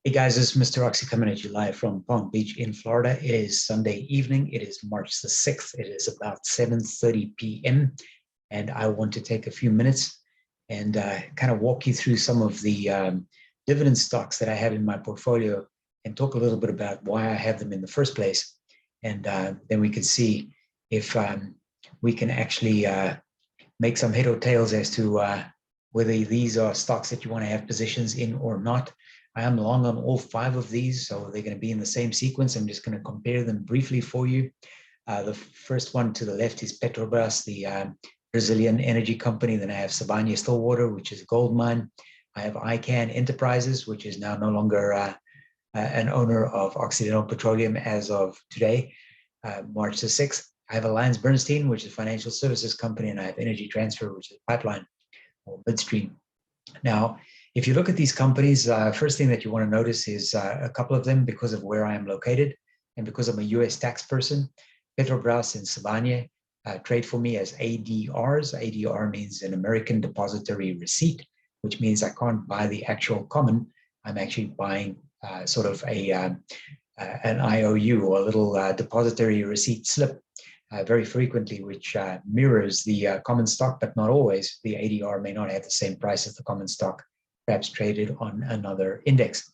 Hey guys, this is Mr. Oxy coming at you live from Palm Beach in Florida. It is Sunday evening. It is March the 6th. It is about 7:30 p.m. And I want to take a few minutes and kind of walk you through some of the dividend stocks that I have in my portfolio and talk a little bit about why I have them in the first place. And then we can see if we can actually make some head or tails as to whether these are stocks that you want to have positions in or not. I am long on all 5 of these, so they're going to be in the same sequence. I'm just going to compare them briefly for you. The first one to the left is Petrobras, the Brazilian energy company. Then I have Sibanye Stillwater, which is a gold mine. I have Icahn Enterprises, which is now no longer an owner of Occidental Petroleum as of today, March the 6th. I have AllianceBernstein, which is a financial services company, and I have Energy Transfer, which is a pipeline or midstream. Now, if you look at these companies, first thing that you want to notice is a couple of them, because of where I am located and because I'm a U.S. tax person, Petrobras and Sibanye trade for me as ADRs. ADR means an American Depository Receipt, which means I can't buy the actual common. I'm actually buying sort of an IOU, or a little depository receipt slip, very frequently, which mirrors the common stock, but not always. The ADR may not have the same price as the common stock, perhaps traded on another index.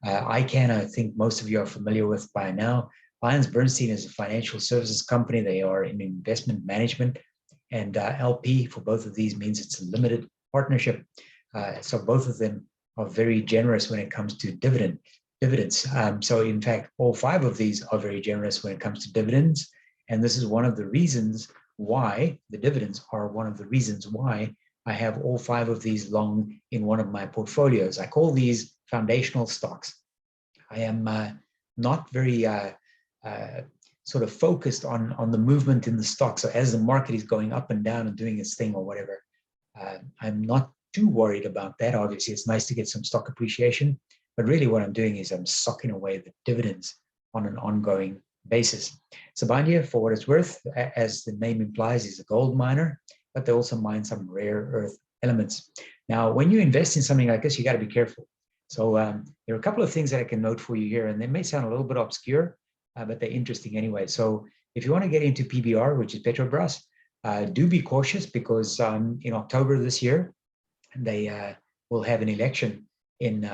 Icahn, I think most of you are familiar with by now. AllianceBernstein is a financial services company. They are in investment management, and LP for both of these means it's a limited partnership. So both of them are very generous when it comes to dividends. So in fact, all 5 of these are very generous when it comes to dividends. And this is one of the reasons why the dividends are one of the reasons why I have all 5 of these long in one of my portfolios. I call these foundational stocks. I am not very sort of focused on the movement in the stock. So as the market is going up and down and doing its thing or whatever, I'm not too worried about that. Obviously, it's nice to get some stock appreciation, but really what I'm doing is I'm sucking away the dividends on an ongoing basis. Sibanye, for what it's worth, as the name implies, is a gold miner, but they also mine some rare earth elements. Now, when you invest in something like this, you got to be careful. So there are a couple of things that I can note for you here, and they may sound a little bit obscure, but they're interesting anyway. So if you want to get into PBR, which is Petrobras, do be cautious, because in October this year, they will have an election in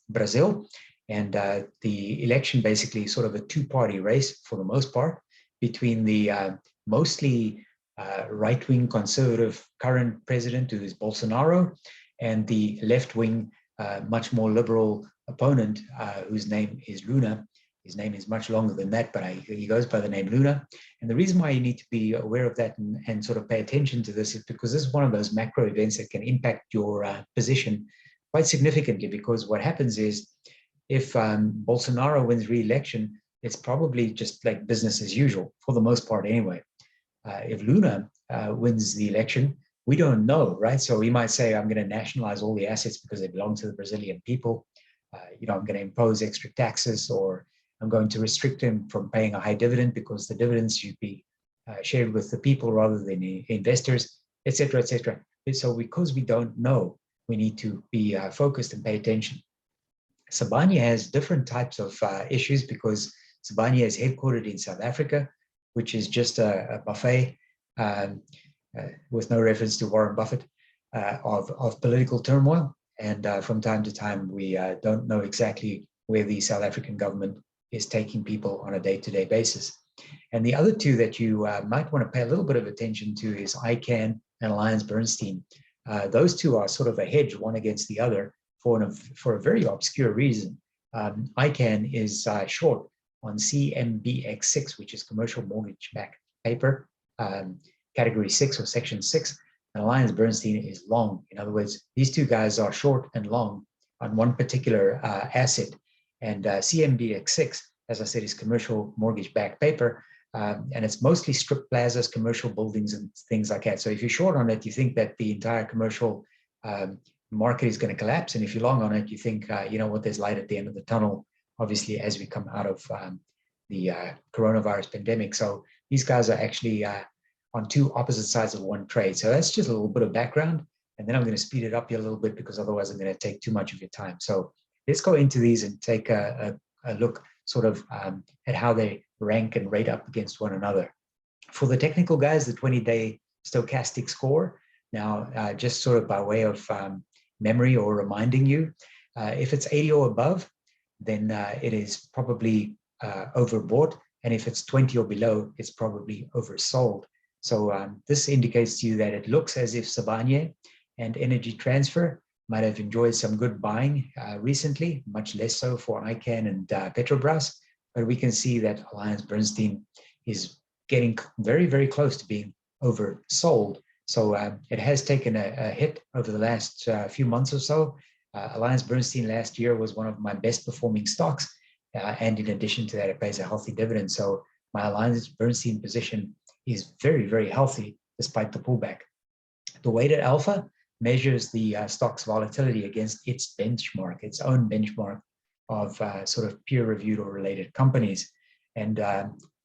Brazil. And the election basically is sort of a 2-party race for the most part, between the mostly right-wing conservative current president, who is Bolsonaro, and the left-wing, much more liberal opponent, whose name is Luna. His name is much longer than that, but he goes by the name Luna. And the reason why you need to be aware of that and sort of pay attention to this is because this is one of those macro events that can impact your position quite significantly. Because what happens is, if Bolsonaro wins re-election, it's probably just like business as usual, for the most part anyway. If Luna wins the election, we don't know, right? So he might say, I'm going to nationalize all the assets because they belong to the Brazilian people. I'm going to impose extra taxes, or I'm going to restrict him from paying a high dividend because the dividends should be shared with the people rather than the investors, et cetera, et cetera. And so because we don't know, we need to be focused and pay attention. Sibanye has different types of issues, because Sibanye is headquartered in South Africa, which is just a buffet, with no reference to Warren Buffett, of political turmoil. And from time to time, we don't know exactly where the South African government is taking people on a day-to-day basis. And the other 2 that you might want to pay a little bit of attention to is Icahn and AllianceBernstein. Those 2 are sort of a hedge, one against the other, for a very obscure reason. Icahn is short on CMBX6, which is commercial mortgage-backed paper, category 6 or section 6. And AllianceBernstein is long. In other words, these 2 guys are short and long on one particular asset. And CMBX6, as I said, is commercial mortgage-backed paper, and it's mostly strip plazas, commercial buildings, and things like that. So if you're short on it, you think that the entire commercial market is going to collapse. And if you're long on it, you think, there's light at the end of the tunnel, obviously, as we come out of the coronavirus pandemic. So these guys are actually on 2 opposite sides of one trade. So that's just a little bit of background. And then I'm going to speed it up here a little bit, because otherwise I'm going to take too much of your time. So let's go into these and take a look sort of at how they rank and rate up against one another. For the technical guys, the 20-day stochastic score. Now, just sort of by way of memory or reminding you, if it's 80 or above, then it is probably overbought. And if it's 20 or below, it's probably oversold. So this indicates to you that it looks as if Sibanye and Energy Transfer might have enjoyed some good buying recently, much less so for Icahn and Petrobras. But we can see that AllianceBernstein is getting very, very close to being oversold. So it has taken a hit over the last few months or so. AllianceBernstein last year was one of my best performing stocks. And in addition to that, it pays a healthy dividend. So my AllianceBernstein position is very, very healthy despite the pullback. The weighted alpha measures the stock's volatility against its benchmark, its own benchmark of sort of peer-reviewed or related companies. And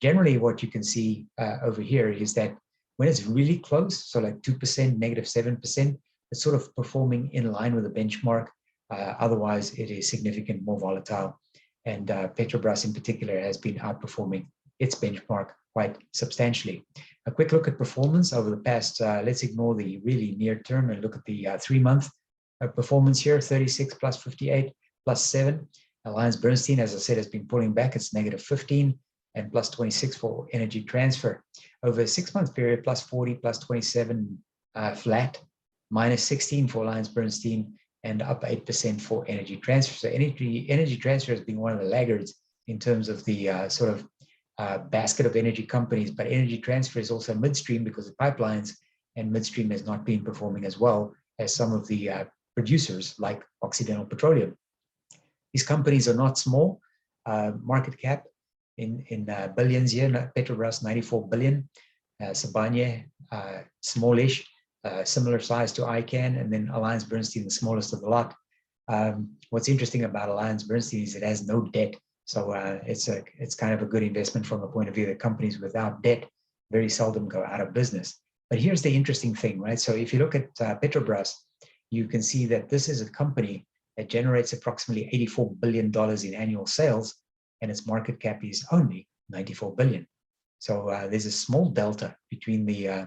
generally what you can see over here is that when it's really close, so like 2%, -7%, it's sort of performing in line with the benchmark. Otherwise, it is significantly more volatile. And Petrobras in particular has been outperforming its benchmark quite substantially. A quick look at performance over the past, let's ignore the really near term and look at the 3-month performance here, 36 plus 58 plus 7. AllianceBernstein, as I said, has been pulling back. It's -15 and plus 26 for Energy Transfer. Over a 6-month period, plus 40, plus 27 flat, -16 for AllianceBernstein, and up 8% for Energy Transfer. So Energy Transfer has been one of the laggards in terms of the sort of basket of energy companies, but Energy Transfer is also midstream because of pipelines, and midstream has not been performing as well as some of the producers like Occidental Petroleum. These companies are not small. Market cap in billions here, Petrobras 94 billion, Sibanye smallish, similar size to Icahn, and then AllianceBernstein, the smallest of the lot. What's interesting about AllianceBernstein is it has no debt. So it's kind of a good investment from the point of view that companies without debt very seldom go out of business. But here's the interesting thing, right? So if you look at Petrobras, you can see that this is a company that generates approximately $84 billion in annual sales, and its market cap is only 94 billion. So there's a small delta between the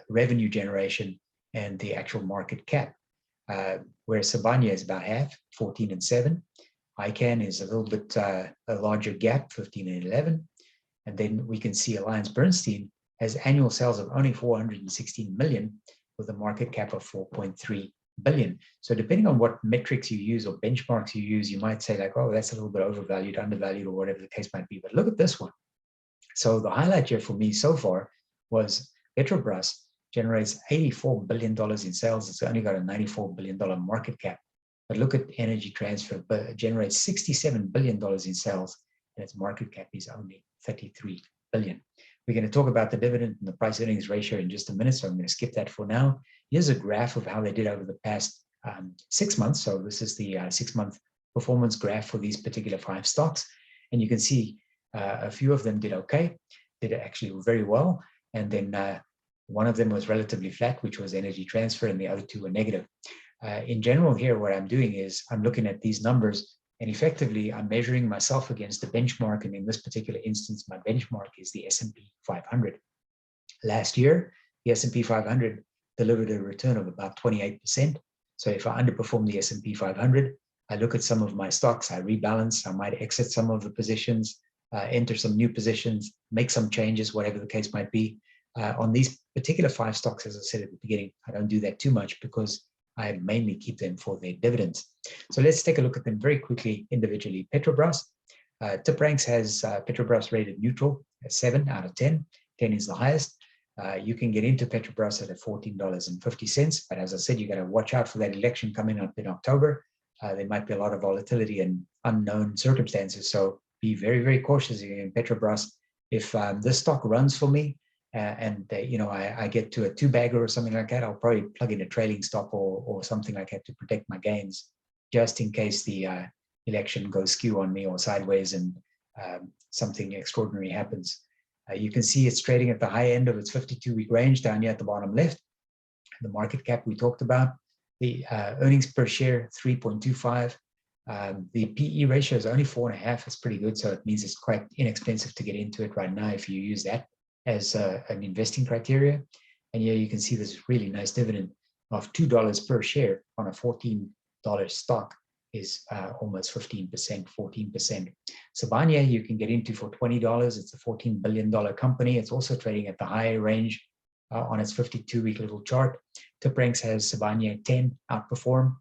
revenue generation and the actual market cap, where Sibanye is about half, 14 and 7. Icahn is a little bit a larger gap, 15 and 11. And then we can see AllianceBernstein has annual sales of only 416 million with a market cap of 4.3 billion. So depending on what metrics you use or benchmarks you use, you might say like, oh, that's a little bit overvalued, undervalued, or whatever the case might be. But look at this one. So the highlight here for me so far was Petrobras generates $84 billion in sales. It's only got a $94 billion market cap. But look at Energy Transfer, but it generates $67 billion in sales, and its market cap is only 33 billion. We're going to talk about the dividend and the price earnings ratio in just a minute, so I'm going to skip that for now. Here's a graph of how they did over the past 6 months. So this is the 6-month performance graph for these particular 5 stocks. And you can see a few of them did okay, did actually very well. And then one of them was relatively flat, which was Energy Transfer, and the other 2 were negative. In general here, what I'm doing is I'm looking at these numbers, and effectively I'm measuring myself against the benchmark. And in this particular instance, my benchmark is the S&P 500. Last year, the S&P 500 delivered a return of about 28%. So if I underperform the S&P 500, I look at some of my stocks, I rebalance, I might exit some of the positions, enter some new positions, make some changes, whatever the case might be. On these particular 5 stocks, as I said at the beginning, I don't do that too much because I mainly keep them for their dividends. So let's take a look at them very quickly individually. Petrobras, TipRanks has Petrobras rated neutral at 7 out of 10. 10 is the highest. You can get into Petrobras at $14.50, but as I said, you got to watch out for that election coming up in October. There might be a lot of volatility and unknown circumstances, so be very, very cautious in Petrobras. If this stock runs for me, and I get to a 2-bagger or something like that, I'll probably plug in a trailing stop or something like that to protect my gains, just in case the election goes skew on me or sideways and something extraordinary happens. You can see it's trading at the high end of its 52-week range down here at the bottom left. The market cap we talked about, the earnings per share 3.25, The PE ratio is only 4.5. It's pretty good. So it means it's quite inexpensive to get into it right now if you use that as an investing criteria. And here you can see this really nice dividend of $2 per share on a $14 stock is almost 15%, 14%. Sibanye you can get into for $20. It's a $14 billion company. It's also trading at the higher range on its 52-week little chart. TipRanks has Sibanye at 10, outperform.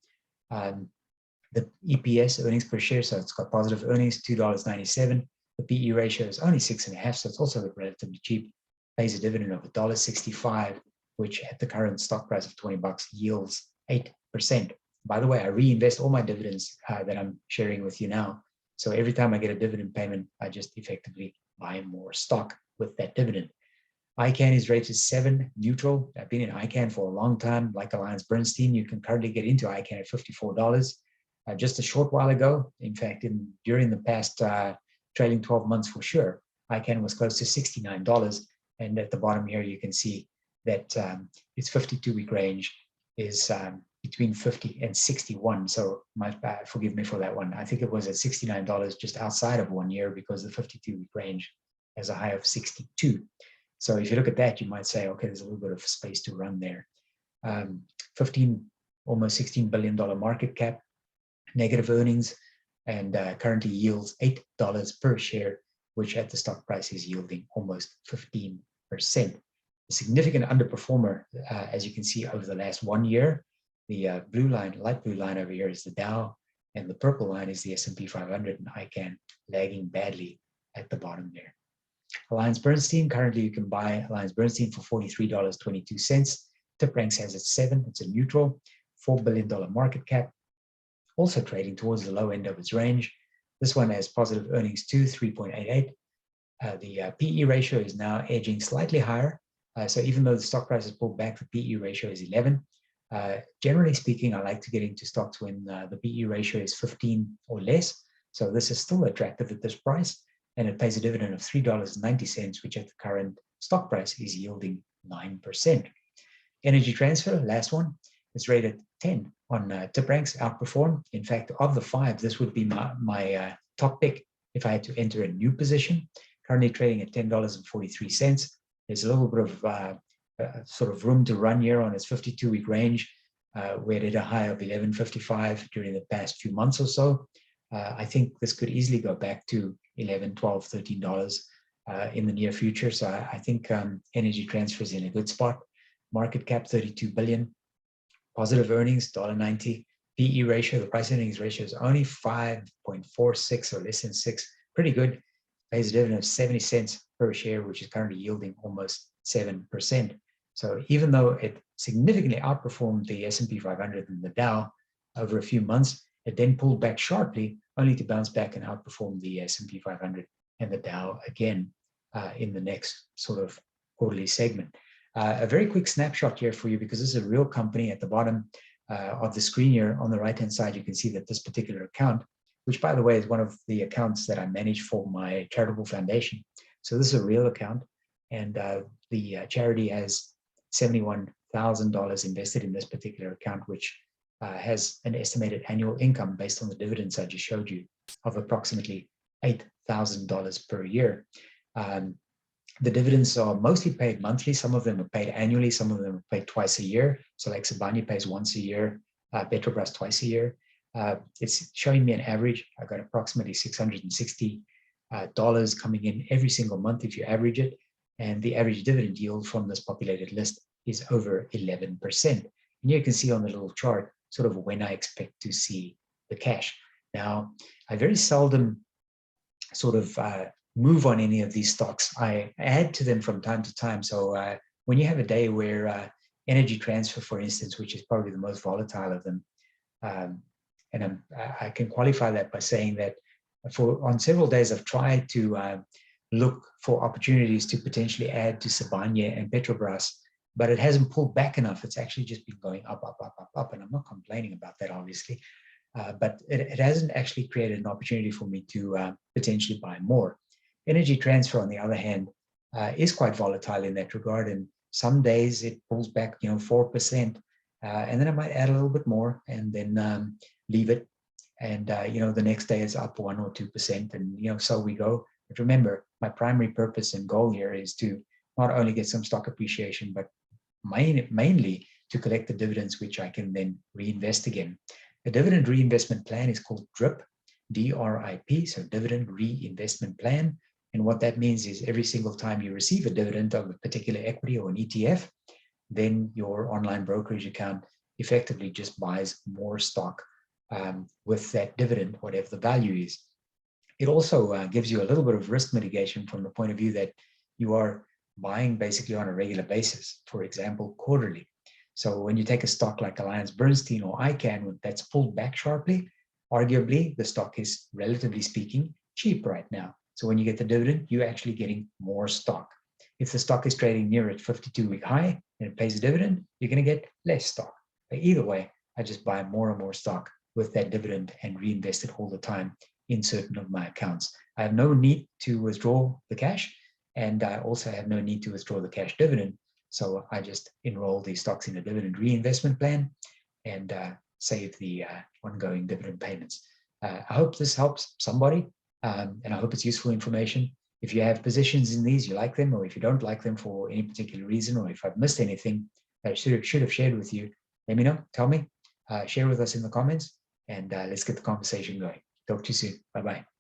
The EPS, earnings per share, so it's got positive earnings, $2.97. The PE ratio is only 6.5, so it's also relatively cheap. Pays a dividend of $1.65, which at the current stock price of $20 yields 8%. By the way, I reinvest all my dividends that I'm sharing with you now. So every time I get a dividend payment, I just effectively buy more stock with that dividend. Icahn is rated 7, neutral. I've been in Icahn for a long time. Like AllianceBernstein, you can currently get into Icahn at $54. Just a short while ago, in fact, during the past trailing 12 months for sure, Icahn was close to $69. And at the bottom here, you can see that its 52-week range is between 50 and 61. So forgive me for that one. I think it was at $69 just outside of 1 year because the 52-week range has a high of 62. So if you look at that, you might say, okay, there's a little bit of space to run there. Almost $16 billion market cap, negative earnings, and currently yields $8 per share, which at the stock price is yielding almost 15%. A significant underperformer, as you can see over the last 1 year. The blue line, light blue line over here is the Dow, and the purple line is the S&P 500 and Icahn lagging badly at the bottom there. AllianceBernstein, currently you can buy AllianceBernstein for $43.22. TipRanks has it 7, it's a neutral, $4 billion market cap, also trading towards the low end of its range. This one has positive earnings too, 3.88. The PE ratio is now edging slightly higher. So even though the stock price has pulled back, the PE ratio is 11. Generally speaking, I like to get into stocks when the PE ratio is 15 or less. So this is still attractive at this price, and it pays a dividend of $3.90, which at the current stock price is yielding 9%. Energy Transfer, last one, is rated 10 on TipRanks, outperform. In fact, of the 5, this would be my top pick if I had to enter a new position. Currently trading at $10.43. There's a little bit of sort of room to run here on its 52-week range, where it hit a high of $11.55 during the past few months or so. I think this could easily go back to $11, $12, $13 in the near future. So I think Energy Transfer is in a good spot. Market cap $32 billion, positive earnings $1.90, PE ratio, the price earnings ratio is only 5.46 or less than 6, pretty good. Pays a dividend of 70 cents per share, which is currently yielding almost 7%. So even though it significantly outperformed the S&P 500 and the Dow over a few months, it then pulled back sharply, only to bounce back and outperform the S&P 500 and the Dow again in the next sort of quarterly segment. A very quick snapshot here for you, because this is a real company. At the bottom of the screen here on the right-hand side, you can see that this particular account, which by the way is one of the accounts that I manage for my charitable foundation. So this is a real account, and the charity has $71,000 invested in this particular account, which has an estimated annual income based on the dividends I just showed you of approximately $8,000 per year. The dividends are mostly paid monthly. Some of them are paid annually. Some of them are paid twice a year. So like Sibanye pays once a year, Petrobras twice a year. It's showing me an average. I got approximately $660 coming in every single month if you average it. And the average dividend yield from this populated list is over 11%. And you can see on the little chart sort of when I expect to see the cash. Now, I very seldom sort of move on any of these stocks. I add to them from time to time. So when you have a day where Energy Transfer, for instance, which is probably the most volatile of them, and I can qualify that by saying that on several days I've tried to look for opportunities to potentially add to Sibanye and Petrobras, but it hasn't pulled back enough. It's actually just been going up, up, up, up, up, and I'm not complaining about that, obviously. But it hasn't actually created an opportunity for me to potentially buy more. Energy Transfer, on the other hand, is quite volatile in that regard, and some days it pulls back, 4%, and then I might add a little bit more and then leave it. and the next day it's up 1 or 2%, and so we go. But remember, my primary purpose and goal here is to not only get some stock appreciation, but mainly to collect the dividends, which I can then reinvest again. The dividend reinvestment plan is called DRIP, D-R-I-P, so Dividend Reinvestment Plan. And what that means is every single time you receive a dividend of a particular equity or an ETF, then your online brokerage account effectively just buys more stock with that dividend, whatever the value is. It also gives you a little bit of risk mitigation from the point of view that you are buying basically on a regular basis, for example, quarterly. So when you take a stock like AllianceBernstein or Icahn that's pulled back sharply, arguably the stock is, relatively speaking, cheap right now. So when you get the dividend, you're actually getting more stock. If the stock is trading near its 52-week high and it pays a dividend, you're going to get less stock. But either way, I just buy more and more stock with that dividend and reinvest it all the time in certain of my accounts. I have no need to withdraw the cash, and I also have no need to withdraw the cash dividend. So I just enroll these stocks in a dividend reinvestment plan and save the ongoing dividend payments. I hope this helps somebody, and I hope it's useful information. If you have positions in these, you like them, or if you don't like them for any particular reason, or if I've missed anything that I should have shared with you, let me know, tell me, share with us in the comments, and let's get the conversation going. Talk to you soon. Bye-bye.